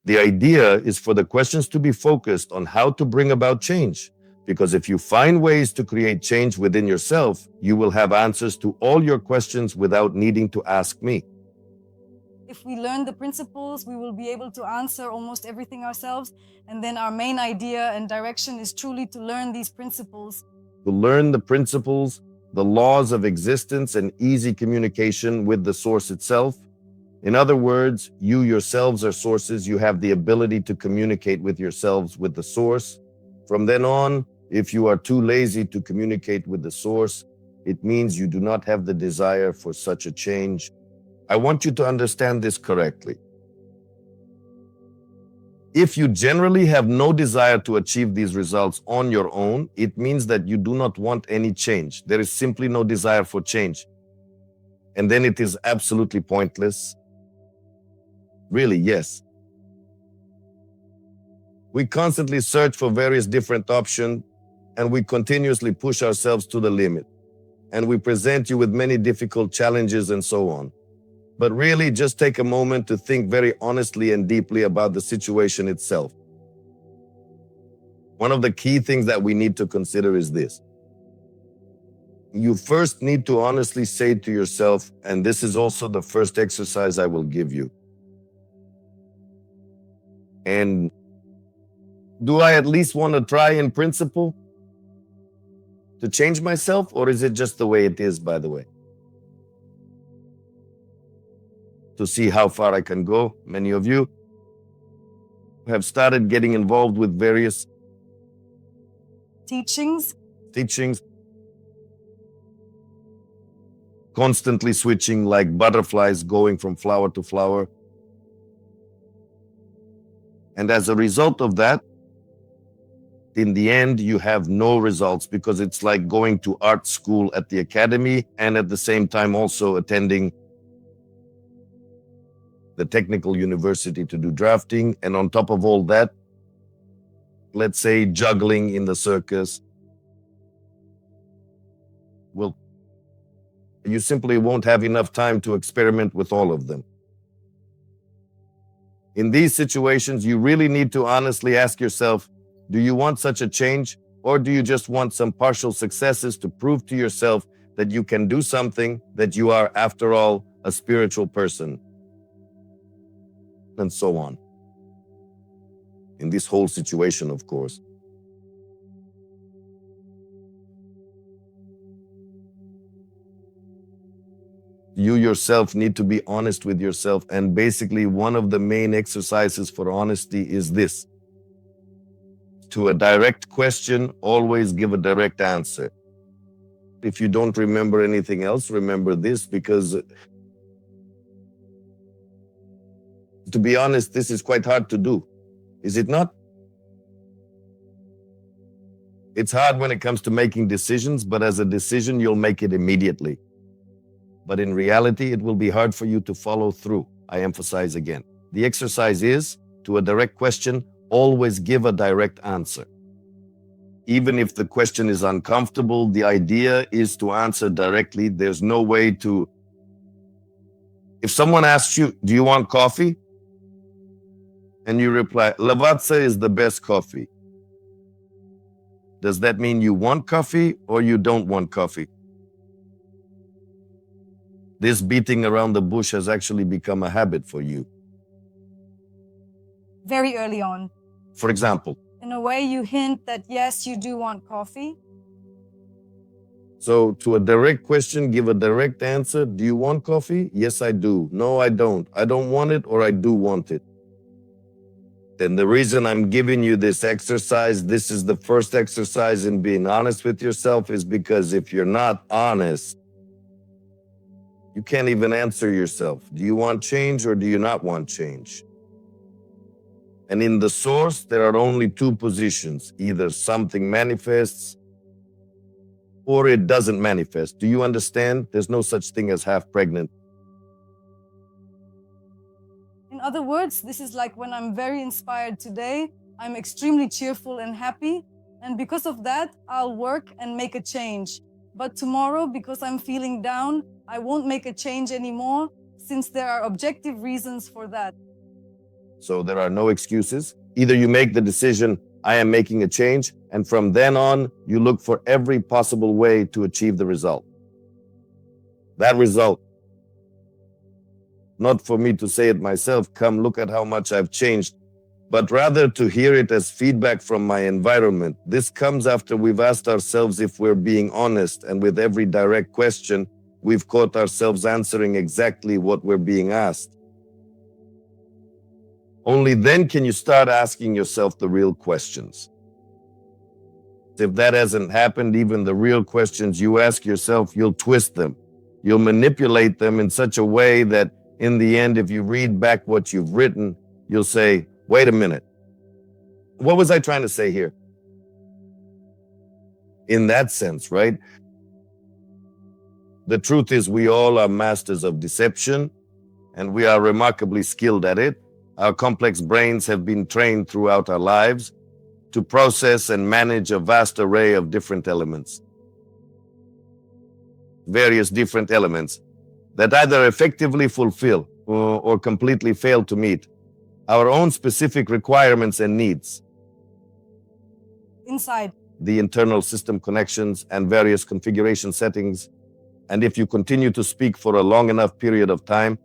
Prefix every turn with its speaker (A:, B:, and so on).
A: The idea is for the questions to be focused on how to bring about change. Because if you find ways to create change within yourself, you will have answers to all your questions without needing to ask me.
B: If we learn the principles, we will be able to answer almost everything ourselves. And then our main idea and direction is truly to learn these principles.
A: To learn the principles, the laws of existence, and easy communication with the source itself. In other words, you yourselves are sources. You have the ability to communicate with yourselves with the source. From then on, if you are too lazy to communicate with the source, it means you do not have the desire for such a change. I want you to understand this correctly. If you generally have no desire to achieve these results on your own, it means that you do not want any change. There is simply no desire for change. And then it is absolutely pointless. Really, yes. We constantly search for various different options, and we continuously push ourselves to the limit. And we present you with many difficult challenges and so on. But really, just take a moment to think very honestly and deeply about the situation itself. One of the key things that we need to consider is this. You first need to honestly say to yourself, and this is also the first exercise I will give you. And do I at least want to try in principle to change myself, or is it just the way it is, by the way? To see how far I can go. Many of you have started getting involved with various
B: Teachings.
A: Constantly switching like butterflies, going from flower to flower. And as a result of that, in the end, you have no results, because it's like going to art school at the academy and at the same time also attending the technical university to do drafting. And on top of all that, let's say juggling in the circus. Well, you simply won't have enough time to experiment with all of them. In these situations, you really need to honestly ask yourself, do you want such a change, or do you just want some partial successes to prove to yourself that you can do something, that you are, after all, a spiritual person? And so on. In this whole situation, of course. You yourself need to be honest with yourself, and basically one of the main exercises for honesty is this. To a direct question, always give a direct answer. If you don't remember anything else, remember this, because to be honest, this is quite hard to do. Is it not? It's hard when it comes to making decisions, but as a decision, you'll make it immediately. But in reality, it will be hard for you to follow through. I emphasize again. The exercise is, to a direct question, always give a direct answer. Even if the question is uncomfortable, the idea is to answer directly. There's no way to... If someone asks you, do you want coffee? And you reply, Lavazza is the best coffee. Does that mean you want coffee or you don't want coffee? This beating around the bush has actually become a habit for you.
B: Very early on.
A: For example.
B: In a way, you hint that yes, you do want coffee.
A: So to a direct question, give a direct answer. Do you want coffee? Yes, I do. No, I don't. I don't want it, or I do want it. Then the reason I'm giving you this exercise, this is the first exercise in being honest with yourself, is because if you're not honest, you can't even answer yourself. Do you want change or do you not want change? And in the source, there are only two positions. Either something manifests or it doesn't manifest. Do you understand? There's no such thing as half pregnant.
B: In other words, this is like when I'm very inspired today, I'm extremely cheerful and happy. And because of that, I'll work and make a change. But tomorrow, because I'm feeling down, I won't make a change anymore, since there are objective reasons for that.
A: So there are no excuses. Either you make the decision, I am making a change, and from then on, you look for every possible way to achieve the result. That result, not for me to say it myself, come look at how much I've changed, but rather to hear it as feedback from my environment. This comes after we've asked ourselves if we're being honest, and with every direct question, we've caught ourselves answering exactly what we're being asked. Only then can you start asking yourself the real questions. If that hasn't happened, even the real questions you ask yourself, you'll twist them. You'll manipulate them in such a way that in the end, if you read back what you've written, you'll say, wait a minute, what was I trying to say here? In that sense, right? The truth is we all are masters of deception, and we are remarkably skilled at it. Our complex brains have been trained throughout our lives to process and manage a vast array of different elements. Various different elements that either effectively fulfill or completely fail to meet our own specific requirements and needs.
B: Inside.
A: The internal system connections and various configuration settings. And if you continue to speak for a long enough period of time,